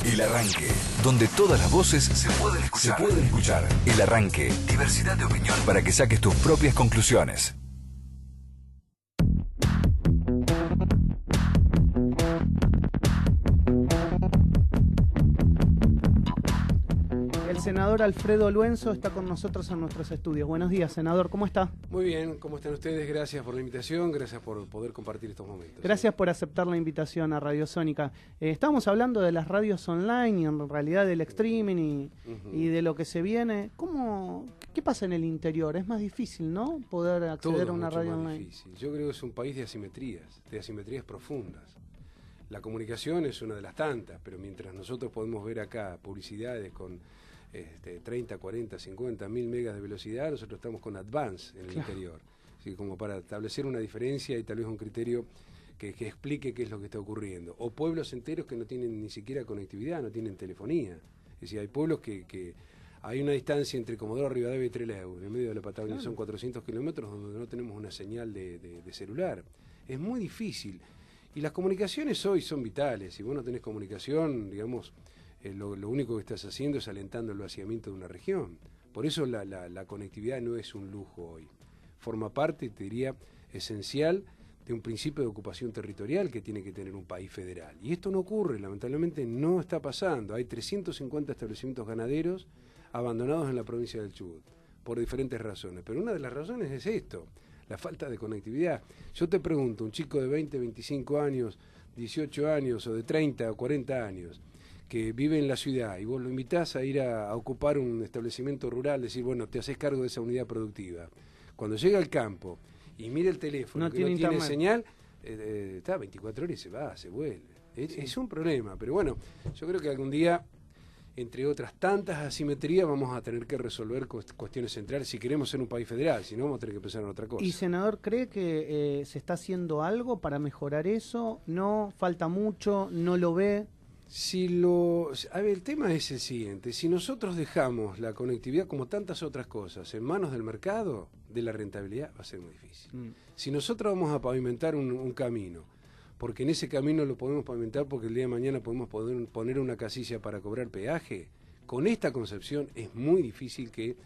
El Arranque, donde todas las voces se pueden escuchar. El Arranque, diversidad de opinión para que saques tus propias conclusiones. El senador Alfredo Luenzo está con nosotros en nuestros estudios. Buenos días, senador, ¿cómo está? Muy bien, ¿cómo están ustedes? Gracias por la invitación, gracias por poder compartir estos momentos. Gracias por aceptar la invitación a Radio Sónica. Estábamos hablando de las radios online y en realidad del streaming y de lo que se viene. ¿Qué pasa en el interior? Es más difícil, ¿no? Poder acceder a una radio online. Difícil. Yo creo que es un país de asimetrías profundas. La comunicación es una de las tantas, pero mientras nosotros podemos ver acá publicidades con 30, 40, 50 mil megas de velocidad, nosotros estamos con Advance en el interior. Así, como para establecer una diferencia y tal vez un criterio que explique qué es lo que está ocurriendo. O pueblos enteros que no tienen ni siquiera conectividad, no tienen telefonía. Es decir, hay pueblos que hay una distancia entre Comodoro Rivadavia y Trelew, en medio de la Patagonia, claro. Son 400 kilómetros donde no tenemos una señal de celular. Es muy difícil. Y las comunicaciones hoy son vitales. Si vos no tenés comunicación, digamos, lo único que estás haciendo es alentando el vaciamiento de una región. Por eso la conectividad no es un lujo hoy. Forma parte, te diría, esencial de un principio de ocupación territorial que tiene que tener un país federal. Y esto no ocurre, lamentablemente no está pasando. Hay 350 establecimientos ganaderos abandonados en la provincia del Chubut, por diferentes razones. Pero una de las razones es esto, la falta de conectividad. Yo te pregunto, un chico de 20, 25 años, 18 años o de 30 o 40 años, que vive en la ciudad y vos lo invitás a ir a ocupar un establecimiento rural, decir, bueno, te haces cargo de esa unidad productiva. Cuando llega al campo y mira el teléfono, que no tiene señal, está 24 horas y se va, se vuelve. Es un problema, pero bueno, yo creo que algún día, entre otras tantas asimetrías, vamos a tener que resolver cuestiones centrales si queremos ser un país federal, si no vamos a tener que pensar en otra cosa. ¿Y, senador, cree que se está haciendo algo para mejorar eso? ¿No? ¿Falta mucho? ¿No lo ve? A ver, el tema es el siguiente: si nosotros dejamos la conectividad, como tantas otras cosas, en manos del mercado, de la rentabilidad, va a ser muy difícil. Si nosotros vamos a pavimentar un camino, porque en ese camino lo podemos pavimentar porque el día de mañana podemos poner una casilla para cobrar peaje, con esta concepción es muy difícil que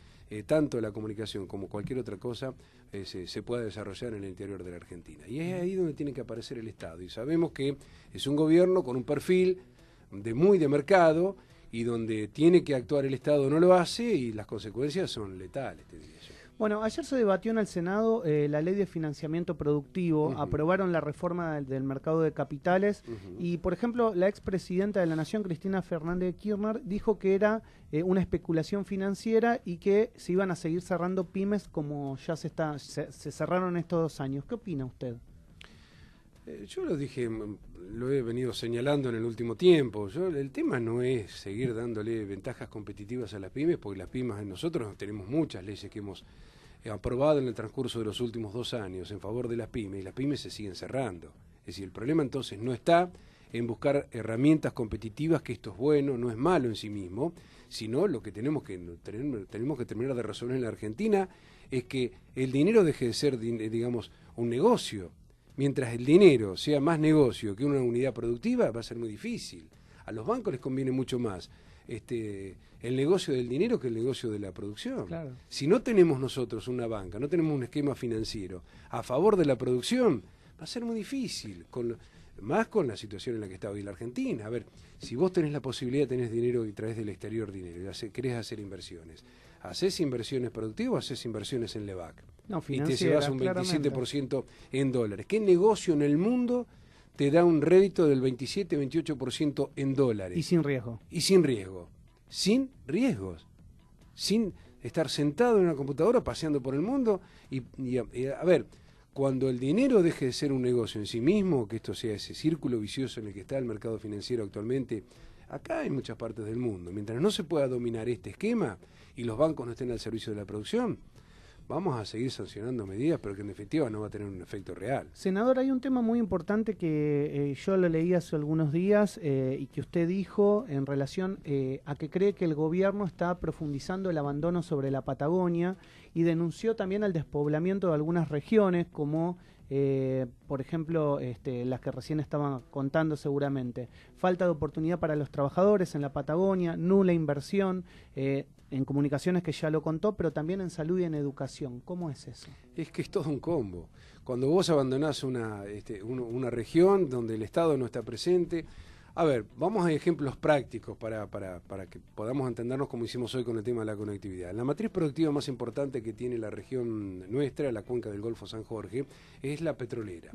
tanto la comunicación como cualquier otra cosa se pueda desarrollar en el interior de la Argentina. Y es ahí donde tiene que aparecer el Estado. Y sabemos que es un gobierno con un perfil muy de mercado, y donde tiene que actuar el Estado no lo hace, y las consecuencias son letales, te diría yo. Bueno, ayer se debatió en el Senado la ley de financiamiento productivo, aprobaron la reforma del mercado de capitales, y por ejemplo la expresidenta de la Nación, Cristina Fernández de Kirchner, dijo que era una especulación financiera y que se iban a seguir cerrando pymes como ya se cerraron estos 2 años. ¿Qué opina usted? Yo lo dije, lo he venido señalando en el último tiempo. El tema no es seguir dándole ventajas competitivas a las pymes, porque las pymes, nosotros tenemos muchas leyes que hemos aprobado en el transcurso de los últimos 2 años en favor de las pymes, y las pymes se siguen cerrando. Es decir, el problema entonces no está en buscar herramientas competitivas, que esto es bueno, no es malo en sí mismo, sino lo que tenemos que terminar de resolver en la Argentina es que el dinero deje de ser, digamos, un negocio. Mientras el dinero sea más negocio que una unidad productiva, va a ser muy difícil. A los bancos les conviene mucho más el negocio del dinero que el negocio de la producción. Claro. Si no tenemos nosotros una banca, no tenemos un esquema financiero a favor de la producción, va a ser muy difícil, más con la situación en la que está hoy la Argentina. A ver, si vos tenés la posibilidad, tenés dinero y traes del exterior dinero, querés hacer inversiones. ¿Hacés inversiones productivas o hacés inversiones en LEVAC? No, y te llevas un 27% en dólares. ¿Qué negocio en el mundo te da un rédito del 27-28% en dólares? Y sin riesgo. Y sin riesgo. Sin riesgos. Sin estar sentado en una computadora paseando por el mundo. Y a ver, cuando el dinero deje de ser un negocio en sí mismo, que esto sea ese círculo vicioso en el que está el mercado financiero actualmente, acá en muchas partes del mundo, mientras no se pueda dominar este esquema y los bancos no estén al servicio de la producción, vamos a seguir sancionando medidas, pero que en definitiva no va a tener un efecto real. Senador, hay un tema muy importante que yo lo leí hace algunos días y que usted dijo en relación a que cree que el gobierno está profundizando el abandono sobre la Patagonia y denunció también el despoblamiento de algunas regiones como... por ejemplo, las que recién estaban contando seguramente. Falta de oportunidad para los trabajadores en la Patagonia, nula inversión en comunicaciones, que ya lo contó, pero también en salud y en educación. ¿Cómo es eso? Es que es todo un combo. Cuando vos abandonás una región donde el Estado no está presente... A ver, vamos a ejemplos prácticos para que podamos entendernos como hicimos hoy con el tema de la conectividad. La matriz productiva más importante que tiene la región nuestra, la cuenca del Golfo San Jorge, es la petrolera.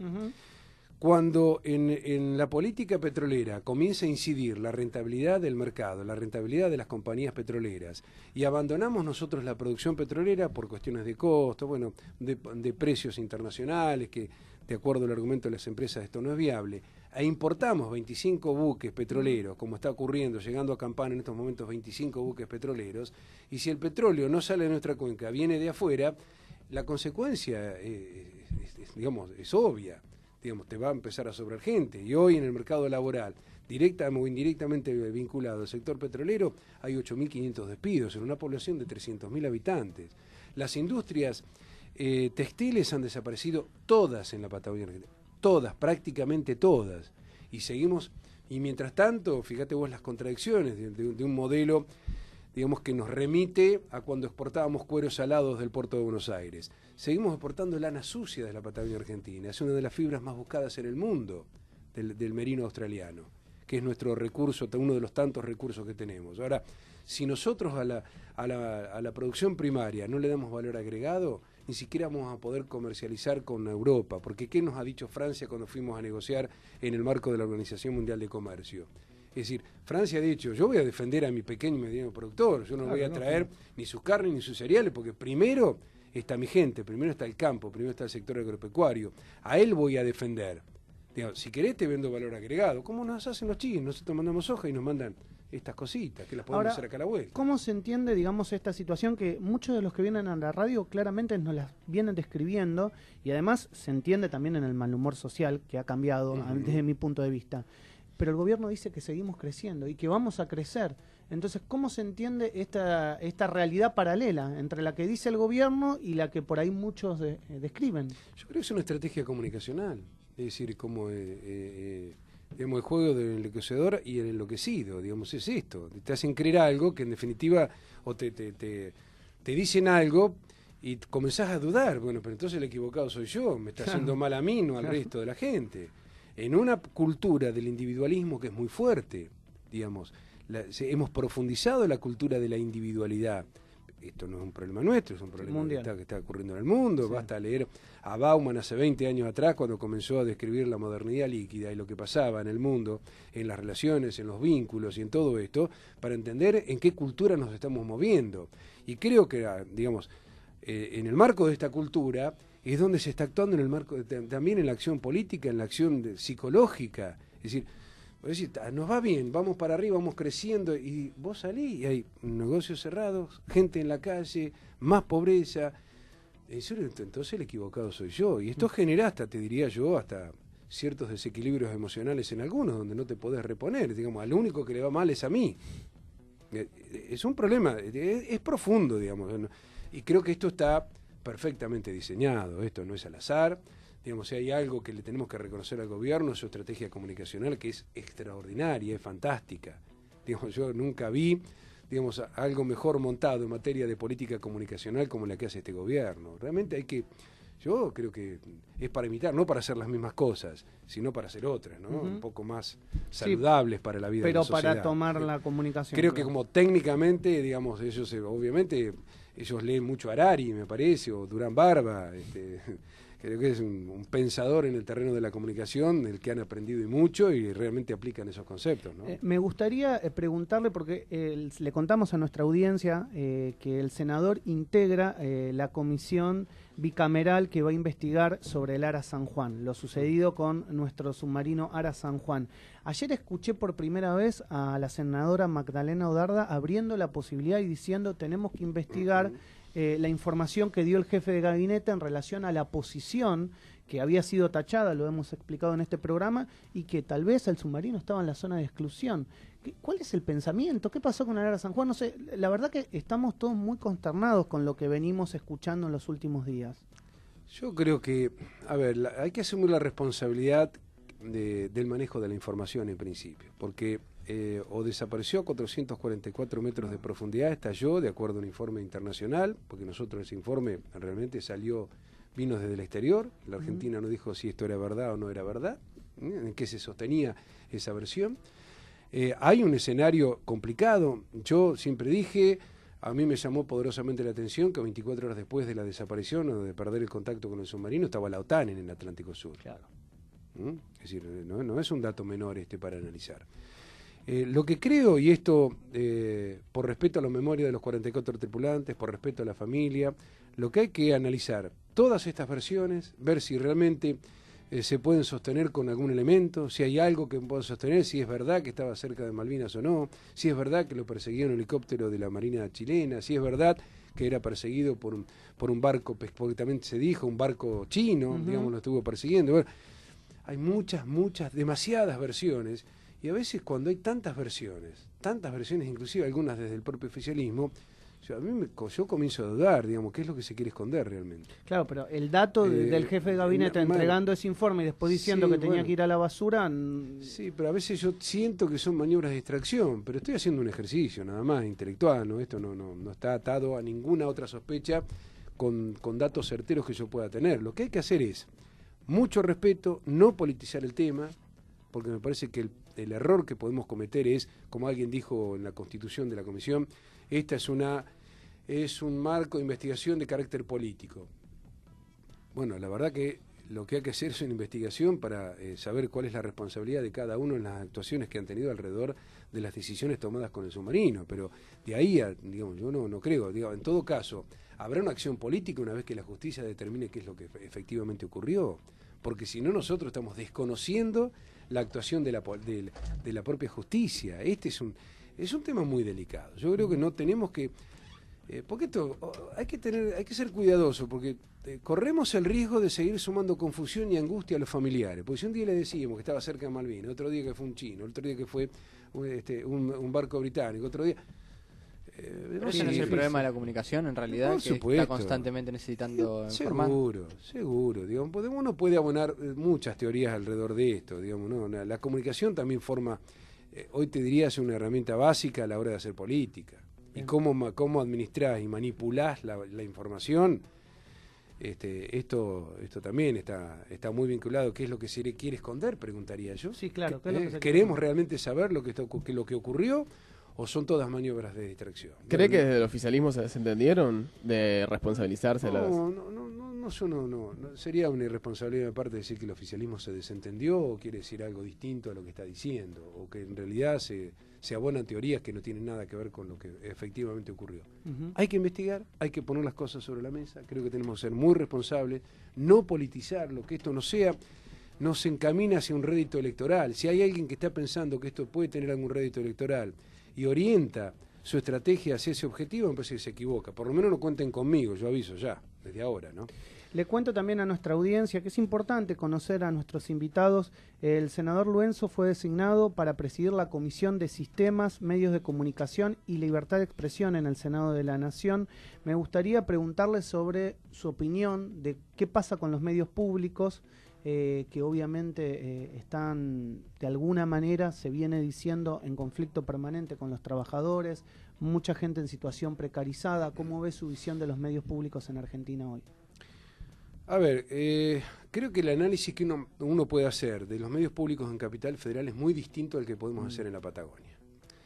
Cuando en la política petrolera comienza a incidir la rentabilidad del mercado, la rentabilidad de las compañías petroleras, y abandonamos nosotros la producción petrolera por cuestiones de costo, bueno, de precios internacionales, que de acuerdo al argumento de las empresas esto no es viable, e importamos 25 buques petroleros, como está ocurriendo, llegando a Campana en estos momentos 25 buques petroleros, y si el petróleo no sale de nuestra cuenca, viene de afuera, la consecuencia digamos, es obvia. Digamos, te va a empezar a sobrar gente. Y hoy en el mercado laboral, directa o indirectamente vinculado al sector petrolero, hay 8.500 despidos en una población de 300.000 habitantes. Las industrias textiles han desaparecido todas en la Patagonia Argentina. Todas, prácticamente todas. Y seguimos, y mientras tanto, fíjate vos las contradicciones de un modelo, digamos, que nos remite a cuando exportábamos cueros salados del puerto de Buenos Aires. Seguimos exportando lana sucia de la Patagonia Argentina. Es una de las fibras más buscadas en el mundo, del merino australiano, que es nuestro recurso, uno de los tantos recursos que tenemos. Ahora, si nosotros a la producción primaria no le damos valor agregado, ni siquiera vamos a poder comercializar con Europa, porque ¿qué nos ha dicho Francia cuando fuimos a negociar en el marco de la Organización Mundial de Comercio? Es decir, Francia ha dicho, yo voy a defender a mi pequeño y mediano productor, yo no voy a traer ni sus carnes ni sus cereales, porque primero está mi gente, primero está el campo, primero está el sector agropecuario, a él voy a defender. Digo, si querés te vendo valor agregado, ¿cómo nos hacen los chinos? Nosotros mandamos hoja y nos mandan estas cositas, que las podemos hacer acá a la vuelta. ¿Cómo se entiende, digamos, esta situación que muchos de los que vienen a la radio claramente nos las vienen describiendo, y además se entiende también en el mal humor social que ha cambiado desde mi punto de vista? Pero el gobierno dice que seguimos creciendo y que vamos a crecer. Entonces, ¿cómo se entiende esta realidad paralela entre la que dice el gobierno y la que por ahí muchos describen? Yo creo que es una estrategia comunicacional, es decir, como digamos, el juego del enloquecedor y el enloquecido, digamos, es esto. Te hacen creer algo que en definitiva, o te dicen algo y comenzás a dudar. Bueno, pero entonces el equivocado soy yo, me está haciendo mal a mí, no al resto de la gente. En una cultura del individualismo que es muy fuerte, digamos, hemos profundizado la cultura de la individualidad. Esto no es un problema nuestro, es un problema que está ocurriendo en el mundo. Sí. Basta leer a Bauman hace 20 años atrás, cuando comenzó a describir la modernidad líquida y lo que pasaba en el mundo, en las relaciones, en los vínculos y en todo esto, para entender en qué cultura nos estamos moviendo. Y creo que, digamos, en el marco de esta cultura es donde se está actuando en el marco también en la acción política, en la acción psicológica. Es decir, nos va bien, vamos para arriba, vamos creciendo, y vos salís y hay negocios cerrados, gente en la calle, más pobreza. En serio, entonces el equivocado soy yo. Y esto genera hasta, te diría yo, hasta ciertos desequilibrios emocionales en algunos, donde no te podés reponer. Digamos, al único que le va mal es a mí. Es un problema, es profundo, digamos. Y creo que esto está perfectamente diseñado, esto no es al azar. Digamos, si hay algo que le tenemos que reconocer al gobierno, es su estrategia comunicacional, que es extraordinaria, es fantástica. Digamos, yo nunca vi, digamos, algo mejor montado en materia de política comunicacional como la que hace este gobierno. Realmente yo creo que es para imitar, no para hacer las mismas cosas, sino para hacer otras, ¿no? Un poco más saludables para la vida de la sociedad. Pero para tomar la comunicación. Creo que como técnicamente, digamos, ellos obviamente, ellos leen mucho Harari, me parece, o Durán Barba, creo que es un pensador en el terreno de la comunicación, del que han aprendido y mucho, y realmente aplican esos conceptos, ¿no? Me gustaría preguntarle, porque le contamos a nuestra audiencia que el senador integra la comisión bicameral que va a investigar sobre el Ara San Juan, lo sucedido con nuestro submarino Ara San Juan. Ayer escuché por primera vez a la senadora Magdalena Odarda abriendo la posibilidad y diciendo tenemos que investigar la información que dio el jefe de gabinete en relación a la posición que había sido tachada, lo hemos explicado en este programa, y que tal vez el submarino estaba en la zona de exclusión. ¿Cuál es el pensamiento? ¿Qué pasó con el Ara San Juan? No sé, la verdad que estamos todos muy consternados con lo que venimos escuchando en los últimos días. Yo creo que, a ver, hay que asumir la responsabilidad del manejo de la información en principio, porque o desapareció a 444 metros de profundidad, estalló de acuerdo a un informe internacional, porque nosotros ese informe realmente vino desde el exterior, la Argentina no dijo si esto era verdad o no era verdad, en qué se sostenía esa versión. Hay un escenario complicado, yo siempre dije, a mí me llamó poderosamente la atención que 24 horas después de la desaparición o de perder el contacto con el submarino estaba la OTAN en el Atlántico Sur. Claro. Es decir, no es un dato menor para analizar. Lo que creo, y esto por respeto a la memoria de los 44 tripulantes, por respeto a la familia, lo que hay que analizar todas estas versiones, ver si realmente se pueden sostener con algún elemento, si hay algo que pueda sostener, si es verdad que estaba cerca de Malvinas o no, si es verdad que lo perseguía un helicóptero de la Marina chilena, si es verdad que era perseguido por un barco, porque también se dijo, un barco chino, digamos, lo estuvo persiguiendo. Bueno, hay demasiadas versiones, y a veces cuando hay tantas versiones, inclusive algunas desde el propio oficialismo, yo comienzo a dudar, digamos, qué es lo que se quiere esconder realmente. Claro, pero el dato del jefe de gabinete entregando ese informe y después diciendo que tenía que ir a la basura... Sí, pero a veces yo siento que son maniobras de distracción, pero estoy haciendo un ejercicio nada más intelectual, ¿no? Esto no está atado a ninguna otra sospecha con datos certeros que yo pueda tener. Lo que hay que hacer es mucho respeto, no politizar el tema, porque me parece que el error que podemos cometer es, como alguien dijo en la constitución de la comisión, esta es un marco de investigación de carácter político. Bueno, la verdad que lo que hay que hacer es una investigación para saber cuál es la responsabilidad de cada uno en las actuaciones que han tenido alrededor de las decisiones tomadas con el submarino, pero de ahí digamos, yo no creo, en todo caso, ¿habrá una acción política una vez que la justicia determine qué es lo que efectivamente ocurrió? Porque si no, nosotros estamos desconociendo la actuación de la propia justicia. Este es un tema muy delicado. Yo creo que no tenemos que... porque esto hay que ser cuidadoso, porque corremos el riesgo de seguir sumando confusión y angustia a los familiares. Porque si un día le decíamos que estaba cerca de Malvinas, otro día que fue un chino, otro día que fue un barco británico, otro día... Pero ese no es el problema de la comunicación, en realidad, por que supuesto. está constantemente necesitando informar. Seguro. Digamos, uno puede abonar muchas teorías alrededor de esto. Digamos, ¿no? La comunicación también forma, hoy te diría, es una herramienta básica a la hora de hacer política. Y cómo administrás y manipulás la información, esto también está muy vinculado. ¿Qué es lo que se quiere esconder? Preguntaría yo. Sí, claro. ¿Qué es lo que ¿Queremos realmente saber lo que ocurrió? ¿O son todas maniobras de distracción? ¿Cree que desde el oficialismo se desentendieron de responsabilizarse? No, sería una irresponsabilidad de parte decir que el oficialismo se desentendió o quiere decir algo distinto a lo que está diciendo, o que en realidad se abonan teorías que no tienen nada que ver con lo que efectivamente ocurrió. Hay que investigar, hay que poner las cosas sobre la mesa, creo que tenemos que ser muy responsables, no politizarlo, que esto no se encamina hacia un rédito electoral. Si hay alguien que está pensando que esto puede tener algún rédito electoral y orienta su estrategia hacia ese objetivo, me parece que se equivoca. Por lo menos no cuenten conmigo, yo aviso ya, desde ahora, ¿no? Le cuento también a nuestra audiencia que es importante conocer a nuestros invitados. El senador Luenzo fue designado para presidir la Comisión de Sistemas, Medios de Comunicación y Libertad de Expresión en el Senado de la Nación. Me gustaría preguntarle sobre su opinión de qué pasa con los medios públicos, que obviamente están, de alguna manera, se viene diciendo, en conflicto permanente con los trabajadores, mucha gente en situación precarizada. ¿Cómo ve su visión de los medios públicos en Argentina hoy? A ver, creo que el análisis que uno puede hacer de los medios públicos en Capital Federal es muy distinto al que podemos hacer en la Patagonia.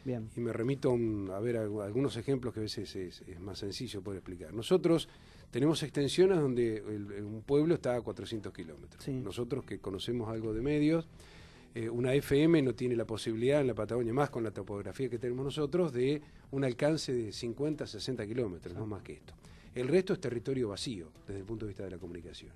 Bien. Y me remito a ver algunos ejemplos que a veces es más sencillo poder explicar. Nosotros tenemos extensiones donde un pueblo está a 400 kilómetros. Sí. Nosotros que conocemos algo de medios, una FM no tiene la posibilidad en la Patagonia, más con la topografía que tenemos nosotros, de un alcance de 50, 60 kilómetros, no más que esto. El resto es territorio vacío desde el punto de vista de la comunicación.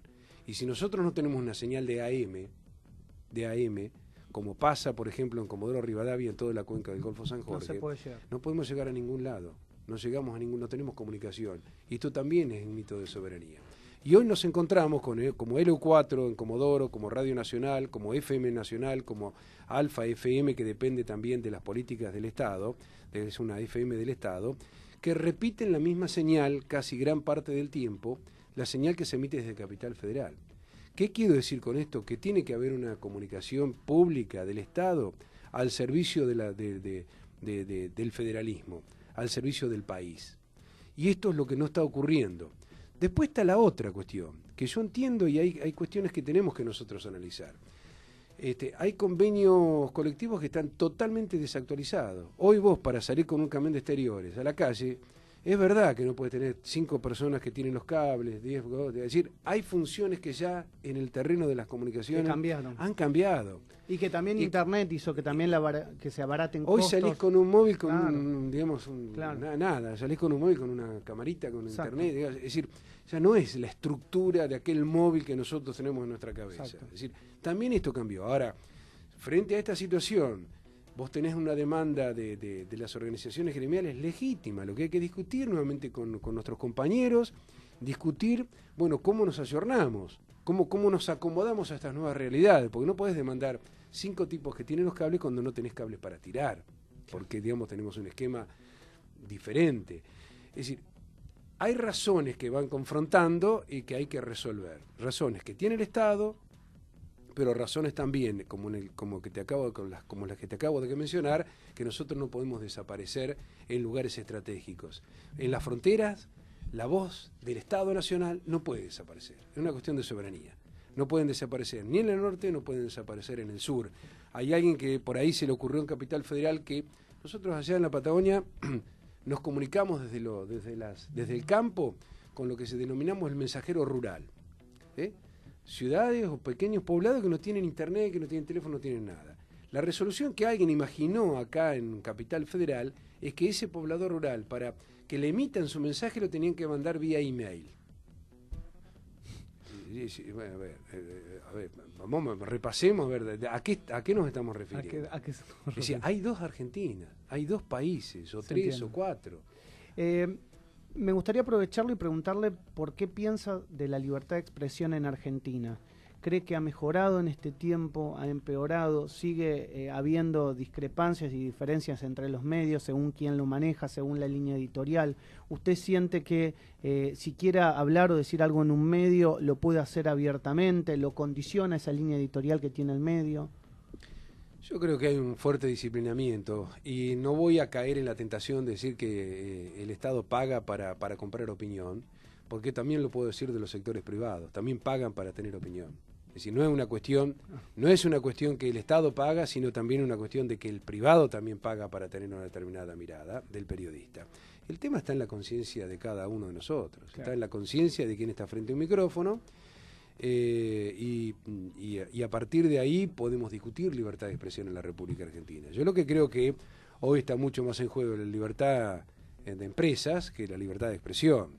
Y si nosotros no tenemos una señal de AM, como pasa, por ejemplo, en Comodoro Rivadavia, en toda la cuenca del Golfo San Jorge, No se puede llegar. no podemos llegar a ningún lado. no llegamos a no tenemos comunicación. Y esto también es un mito de soberanía. Y hoy nos encontramos como LU4 en Comodoro, como Radio Nacional, como FM Nacional, como Alfa FM, que depende también de las políticas del Estado, es una FM del Estado, que repiten la misma señal casi gran parte del tiempo, la señal que se emite desde Capital Federal. ¿Qué quiero decir con esto? Que tiene que haber una comunicación pública del Estado al servicio del federalismo, al servicio del país. Y esto es lo que no está ocurriendo. Después está la otra cuestión, que yo entiendo y hay cuestiones que tenemos que nosotros analizar. Hay convenios colectivos que están totalmente desactualizados. Hoy vos, para salir con un camión de exteriores a la calle, es verdad que no puedes tener 5 personas que tienen los cables, 10, es decir, hay funciones que ya en el terreno de las comunicaciones han cambiado. Y que también Internet hizo que también que se abaraten hoy costos. Salís con un móvil con claro. nada, salís con un móvil con una camarita, con Internet, digamos, es decir, ya no es la estructura de aquel móvil que nosotros tenemos en nuestra cabeza. Exacto. Es decir, también esto cambió. Ahora, frente a esta situación, vos tenés una demanda de las organizaciones gremiales legítima. Lo que hay que discutir nuevamente con nuestros compañeros, discutir, bueno, cómo nos ayornamos, cómo nos acomodamos a estas nuevas realidades, porque no podés demandar 5 tipos que tienen los cables cuando no tenés cables para tirar, porque, digamos, tenemos un esquema diferente. Es decir, hay razones que van confrontando y que hay que resolver. Razones que tiene el Estado, pero razones también, como las que te acabo de mencionar, que nosotros no podemos desaparecer en lugares estratégicos. En las fronteras, la voz del Estado Nacional no puede desaparecer. Es una cuestión de soberanía. No pueden desaparecer ni en el norte, no pueden desaparecer en el sur. Hay alguien que por ahí se le ocurrió en Capital Federal que nosotros allá en la Patagonia nos comunicamos desde el campo con lo que se denominamos el mensajero rural. Ciudades o pequeños poblados que no tienen internet, que no tienen teléfono, no tienen nada. La resolución que alguien imaginó acá en Capital Federal es que ese poblador rural, para que le emitan su mensaje, lo tenían que mandar vía email. Bueno, a ver, vamos, repasemos, a ver, ¿a qué nos estamos refiriendo? Es decir, hay 2 Argentinas, hay 2 países, o 3 o 4. Me gustaría aprovecharlo y preguntarle por qué piensa de la libertad de expresión en Argentina. ¿Cree que ha mejorado en este tiempo, ha empeorado, sigue habiendo discrepancias y diferencias entre los medios según quién lo maneja, según la línea editorial? ¿Usted siente que si quiera hablar o decir algo en un medio lo puede hacer abiertamente, lo condiciona esa línea editorial que tiene el medio? Yo creo que hay un fuerte disciplinamiento y no voy a caer en la tentación de decir que el Estado paga para comprar opinión, porque también lo puedo decir de los sectores privados, también pagan para tener opinión. Es decir, no es una cuestión que el Estado paga, sino también una cuestión de que el privado también paga para tener una determinada mirada del periodista. El tema está en la conciencia de cada uno de nosotros, claro. Está en la conciencia de quien está frente a un micrófono. Y a partir de ahí podemos discutir libertad de expresión en la República Argentina. Yo lo que creo que hoy está mucho más en juego la libertad de empresas que la libertad de expresión.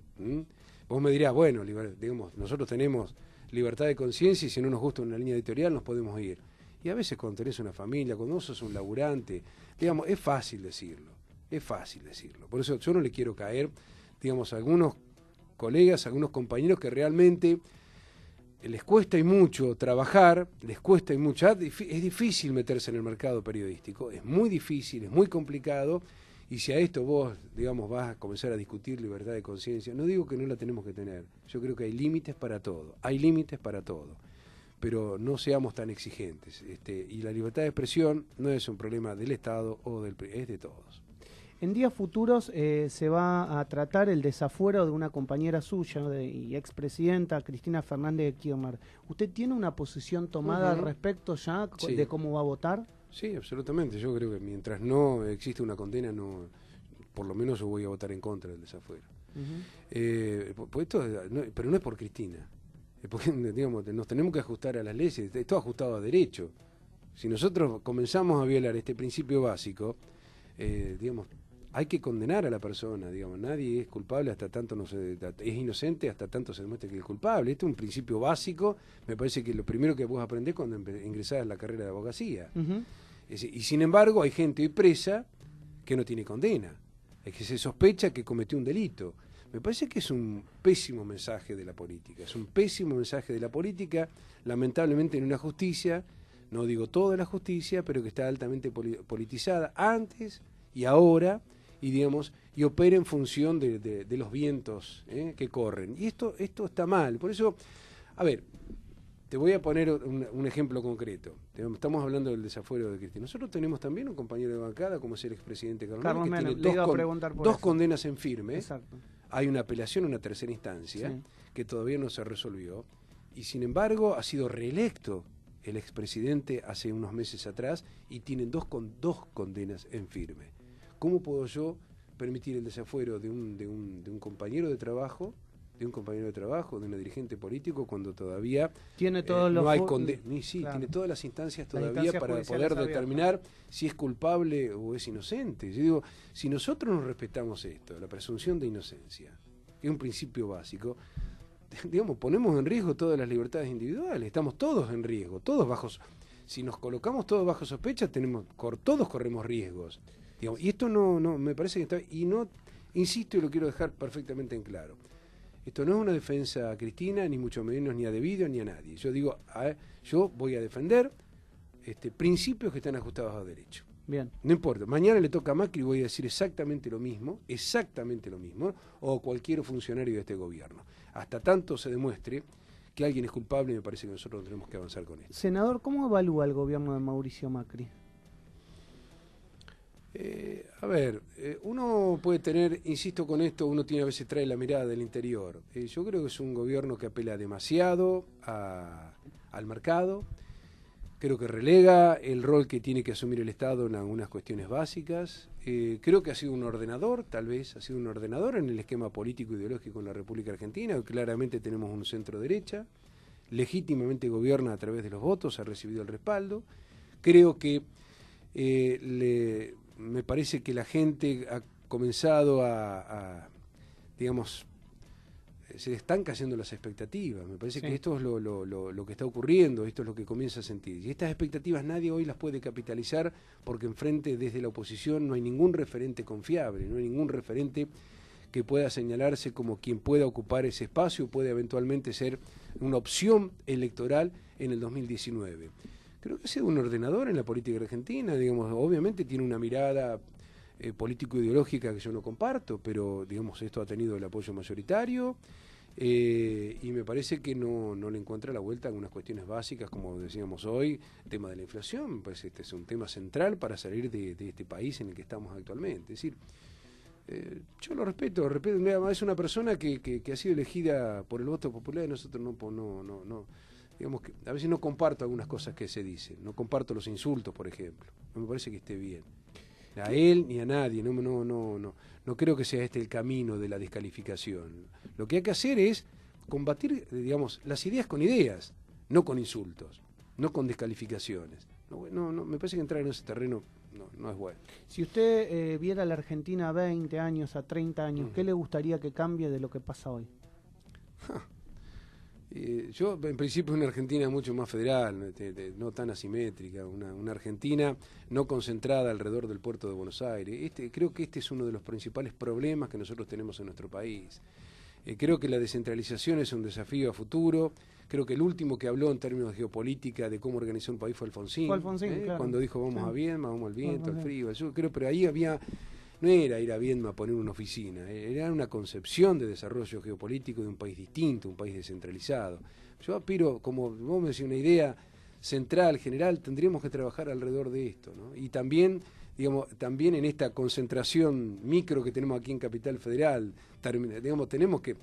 Vos me dirás, bueno, digamos, nosotros tenemos libertad de conciencia y si no nos gusta una línea editorial nos podemos ir. Y a veces cuando tenés una familia, cuando vos sos un laburante, digamos, es fácil decirlo. Por eso yo no le quiero caer, digamos, a algunos colegas, a algunos compañeros que realmente les cuesta y mucho trabajar, les cuesta y mucho, es difícil meterse en el mercado periodístico, es muy difícil, es muy complicado, y si a esto vos, digamos, vas a comenzar a discutir libertad de conciencia, no digo que no la tenemos que tener, yo creo que hay límites para todo, pero no seamos tan exigentes, y la libertad de expresión no es un problema del Estado es de todos. En días futuros se va a tratar el desafuero de una compañera suya y expresidenta, Cristina Fernández de Kirchner. ¿Usted tiene una posición tomada al respecto ya de cómo va a votar? Sí, absolutamente. Yo creo que mientras no existe una condena, por lo menos yo voy a votar en contra del desafuero. Pero no es por Cristina. Es porque, digamos, nos tenemos que ajustar a las leyes. Está ajustado a derecho. Si nosotros comenzamos a violar este principio básico, digamos, hay que condenar a la persona, digamos, nadie es culpable hasta tanto es inocente hasta tanto se demuestre que es culpable. Este es un principio básico, me parece que lo primero que vos aprendés cuando ingresás a la carrera de abogacía. Y sin embargo hay gente presa que no tiene condena. que se sospecha que cometió un delito. Me parece que es un pésimo mensaje de la política, es un pésimo mensaje de la política, lamentablemente en una justicia, no digo toda la justicia, pero que está altamente politizada antes y ahora, y digamos, y opera en función de los vientos que corren. Y esto está mal. Por eso, a ver, te voy a poner un ejemplo concreto. Estamos hablando del desafuero de Cristina. Nosotros tenemos también un compañero de bancada, como es el expresidente Carlos Menem, que tiene dos condenas en firme. Exacto. Hay una apelación a una tercera instancia sí. que todavía no se resolvió. Y sin embargo ha sido reelecto el expresidente hace unos meses atrás y tienen dos condenas en firme. ¿Cómo puedo yo permitir el desafuero de un compañero de trabajo, de un dirigente político, cuando todavía tiene todos no los hay claro. tiene todas las instancias todavía instancias para poder determinar si es culpable o es inocente? Yo digo, si nosotros nos respetamos esto, la presunción de inocencia, que es un principio básico, digamos, ponemos en riesgo todas las libertades individuales, estamos todos en riesgo, si nos colocamos todos bajo sospecha, todos corremos riesgos. Digamos, y esto no me parece que está, y no, insisto y lo quiero dejar perfectamente en claro. Esto no es una defensa a Cristina, ni mucho menos ni a De Vito, ni a nadie. Yo digo, yo voy a defender principios que están ajustados a derecho. Bien. No importa, mañana le toca a Macri y voy a decir exactamente lo mismo, o cualquier funcionario de este gobierno. Hasta tanto se demuestre que alguien es culpable, me parece que nosotros tenemos que avanzar con esto. Senador, ¿cómo evalúa el gobierno de Mauricio Macri? Uno puede tener, insisto con esto, uno tiene a veces trae la mirada del interior. Yo creo que es un gobierno que apela demasiado al mercado, creo que relega el rol que tiene que asumir el Estado en algunas cuestiones básicas. Creo que ha sido un ordenador, tal vez ha sido un ordenador en el esquema político ideológico en la República Argentina. Claramente tenemos un centro derecha, legítimamente gobierna a través de los votos, ha recibido el respaldo. Creo que me parece que la gente ha comenzado digamos, se le están cayendo las expectativas. Me parece que esto es lo que está ocurriendo, esto es lo que comienza a sentir. Y estas expectativas nadie hoy las puede capitalizar porque enfrente desde la oposición no hay ningún referente confiable, no hay ningún referente que pueda señalarse como quien pueda ocupar ese espacio, puede eventualmente ser una opción electoral en el 2019. Creo que ha sido un ordenador en la política argentina, digamos, obviamente tiene una mirada político-ideológica que yo no comparto, pero digamos esto ha tenido el apoyo mayoritario y me parece que no le encuentra la vuelta a algunas cuestiones básicas, como decíamos hoy, el tema de la inflación. Me parece que este es un tema central para salir de este país en el que estamos actualmente. Es decir, yo lo respeto, es una persona que ha sido elegida por el voto popular y nosotros no digamos que a veces no comparto algunas cosas que se dicen, no comparto los insultos, por ejemplo, no me parece que esté bien. A él ni a nadie, no creo que sea este el camino de la descalificación. Lo que hay que hacer es combatir, digamos, las ideas con ideas, no con insultos, no con descalificaciones. No, me parece que entrar en ese terreno no es bueno. Si usted viera a la Argentina a 20 años, a 30 años, ¿qué le gustaría que cambie de lo que pasa hoy? Yo, en principio, una Argentina mucho más federal, no tan asimétrica, una Argentina no concentrada alrededor del puerto de Buenos Aires. Creo que este es uno de los principales problemas que nosotros tenemos en nuestro país. Creo que la descentralización es un desafío a futuro. Creo que el último que habló en términos de geopolítica de cómo organizar un país fue Alfonsín. Claro. Cuando dijo vamos a Viedma, vamos al viento, al frío. Yo creo, pero ahí no era ir a Viedma a poner una oficina, era una concepción de desarrollo geopolítico de un país distinto, un país descentralizado. Yo aspiro, como vos me decís, una idea central, general, tendríamos que trabajar alrededor de esto, ¿no? Y también, digamos, también en esta concentración micro que tenemos aquí en Capital Federal, digamos, tenemos que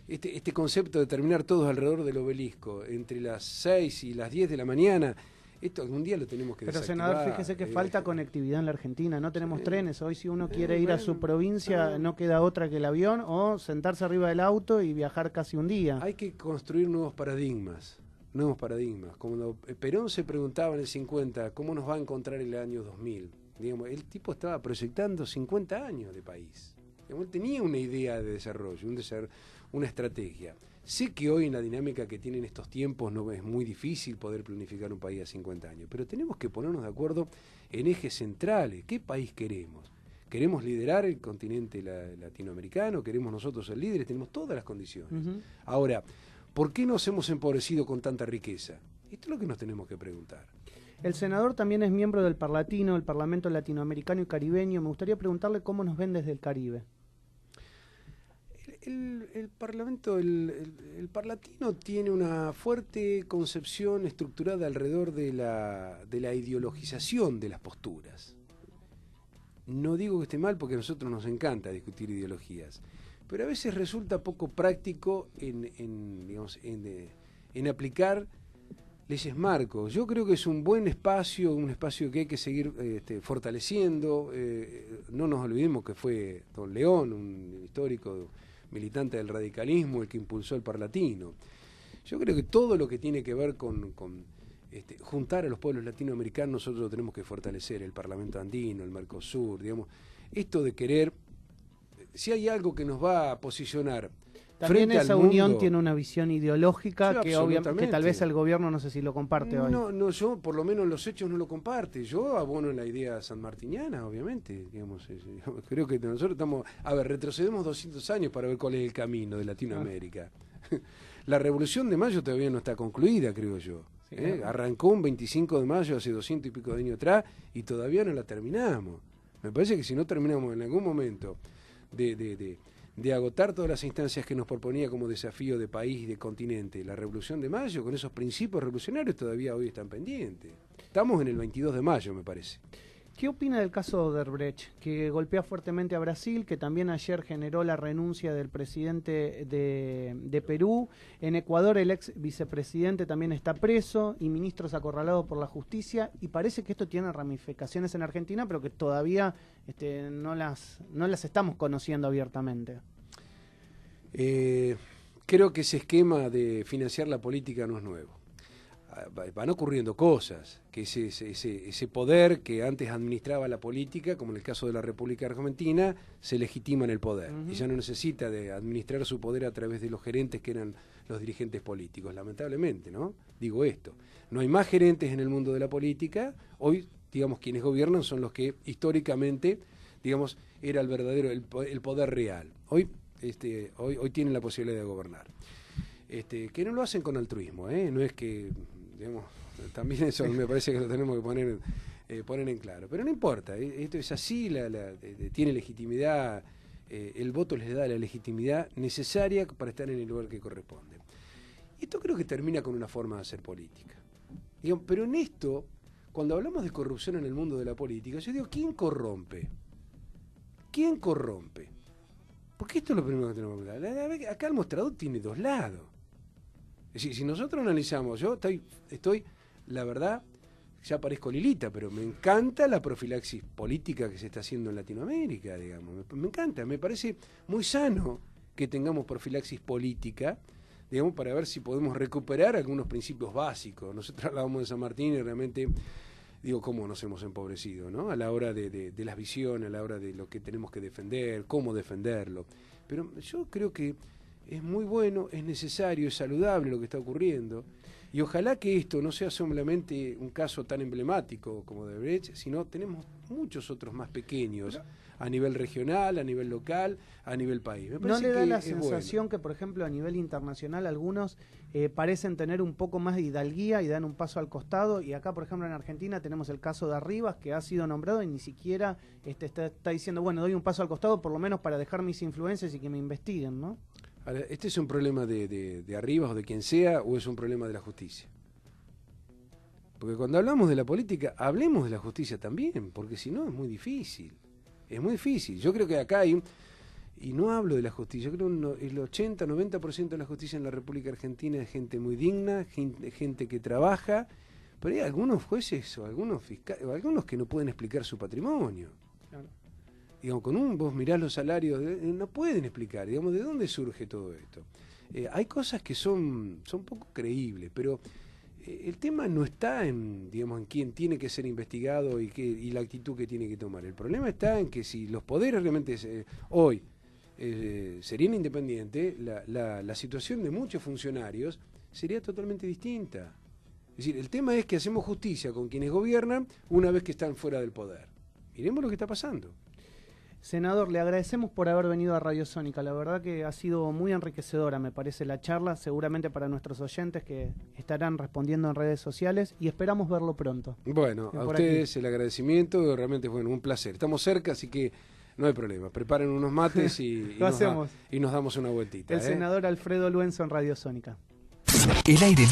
este concepto de terminar todos alrededor del obelisco entre las 6 y las 10 de la mañana. Esto algún día lo tenemos que desactivar. Pero senador, fíjese que falta conectividad en la Argentina, no tenemos trenes. Hoy si uno quiere ir a su provincia no queda otra que el avión o sentarse arriba del auto y viajar casi un día. Hay que construir nuevos paradigmas. Cuando Perón se preguntaba en el 50 cómo nos va a encontrar el año 2000, digamos, el tipo estaba proyectando 50 años de país. Digamos, él tenía una idea de desarrollo, una estrategia. Sé que hoy en la dinámica que tienen estos tiempos no es muy difícil poder planificar un país a 50 años, pero tenemos que ponernos de acuerdo en ejes centrales. ¿Qué país queremos? queremos liderar el continente latinoamericano, queremos nosotros ser líderes, tenemos todas las condiciones. Ahora, ¿por qué nos hemos empobrecido con tanta riqueza? Esto es lo que nos tenemos que preguntar. El senador también es miembro del Parlatino, el Parlamento Latinoamericano y Caribeño. Me gustaría preguntarle cómo nos ven desde el Caribe. El Parlamento, el Parlatino tiene una fuerte concepción estructurada alrededor de la ideologización de las posturas. No digo que esté mal porque a nosotros nos encanta discutir ideologías, pero a veces resulta poco práctico en aplicar leyes marcos. Yo creo que es un buen espacio, un espacio que hay que seguir fortaleciendo. No nos olvidemos que fue don León, un histórico militante del radicalismo, el que impulsó el Parlatino. Yo creo que todo lo que tiene que ver con juntar a los pueblos latinoamericanos, nosotros lo tenemos que fortalecer, el Parlamento Andino, el Mercosur, digamos, esto de querer, si hay algo que nos va a posicionar también frente esa al mundo, unión tiene una visión ideológica sí, que tal vez el gobierno no sé si lo comparte hoy. No, yo por lo menos en los hechos no lo comparte. Yo abono en la idea sanmartiniana, obviamente. Digamos, creo que nosotros estamos... A ver, retrocedemos 200 años para ver cuál es el camino de Latinoamérica. La Revolución de Mayo todavía no está concluida, creo yo. Sí, claro. Arrancó un 25 de mayo hace 200 y pico de años atrás y todavía no la terminamos. Me parece que si no terminamos en algún momento de agotar todas las instancias que nos proponía como desafío de país y de continente la Revolución de Mayo, con esos principios revolucionarios todavía hoy están pendientes. Estamos en el 22 de mayo, me parece. ¿Qué opina del caso Odebrecht, que golpea fuertemente a Brasil, que también ayer generó la renuncia del presidente de Perú? En Ecuador el ex vicepresidente también está preso y ministros acorralados por la justicia, y parece que esto tiene ramificaciones en Argentina, pero que todavía no las estamos conociendo abiertamente. Creo que ese esquema de financiar la política no es nuevo. Van ocurriendo cosas, que ese poder que antes administraba la política, como en el caso de la República Argentina, se legitima en el poder y ya no necesita de administrar su poder a través de los gerentes que eran los dirigentes políticos, lamentablemente, ¿no? Digo esto, no hay más gerentes en el mundo de la política, hoy, digamos, quienes gobiernan son los que históricamente, digamos, era el verdadero, el poder real. Hoy tienen la posibilidad de gobernar. Que no lo hacen con altruismo, no es que, digamos, también eso me parece que lo tenemos que poner en claro, pero no importa, esto es así, tiene legitimidad, el voto les da la legitimidad necesaria para estar en el lugar que corresponde. Esto creo que termina con una forma de hacer política. Digamos, pero en esto, cuando hablamos de corrupción en el mundo de la política, yo digo, ¿quién corrompe? ¿Quién corrompe? Porque esto es lo primero que tenemos que hablar. Acá el mostrador tiene dos lados. Es decir, si nosotros analizamos, yo estoy, la verdad, ya parezco Lilita, pero me encanta la profilaxis política que se está haciendo en Latinoamérica, digamos. Me encanta, me parece muy sano que tengamos profilaxis política, digamos, para ver si podemos recuperar algunos principios básicos. Nosotros hablábamos de San Martín y realmente, digo, cómo nos hemos empobrecido, ¿no? A la hora de las visiones, a la hora de lo que tenemos que defender, cómo defenderlo. Pero yo creo que es muy bueno, es necesario, es saludable lo que está ocurriendo, y ojalá que esto no sea solamente un caso tan emblemático como de Odebrecht, sino tenemos muchos otros más pequeños, a nivel regional, a nivel local, a nivel país. ¿No le da la sensación que, por ejemplo, a nivel internacional algunos parecen tener un poco más de hidalguía y dan un paso al costado? Y acá, por ejemplo, en Argentina tenemos el caso de Arribas, que ha sido nombrado y ni siquiera está diciendo, bueno, doy un paso al costado por lo menos para dejar mis influencias y que me investiguen, ¿no? Ahora, ¿este es un problema de Arribas o de quien sea, o es un problema de la justicia? Porque cuando hablamos de la política, hablemos de la justicia también, porque si no es muy difícil. Es muy difícil. Yo creo que acá hay, y no hablo de la justicia, yo creo que el 80-90% de la justicia en la República Argentina es gente muy digna, gente que trabaja, pero hay algunos jueces o algunos fiscales, o algunos que no pueden explicar su patrimonio. Claro. Digamos, vos mirás los salarios, no pueden explicar, digamos, ¿de dónde surge todo esto? Hay cosas que son poco creíbles, pero el tema no está en quién tiene que ser investigado y la actitud que tiene que tomar. El problema está en que si los poderes realmente hoy serían independientes, la situación de muchos funcionarios sería totalmente distinta. Es decir, el tema es que hacemos justicia con quienes gobiernan una vez que están fuera del poder. Miremos lo que está pasando. Senador, le agradecemos por haber venido a Radio Sónica. La verdad que ha sido muy enriquecedora, me parece, la charla, seguramente para nuestros oyentes que estarán respondiendo en redes sociales y esperamos verlo pronto. Bueno, a ustedes el agradecimiento, realmente bueno, un placer. Estamos cerca, así que no hay problema. Preparen unos mates y nos damos una vueltita. El senador Alfredo Luenzo en Radio Sónica. El aire no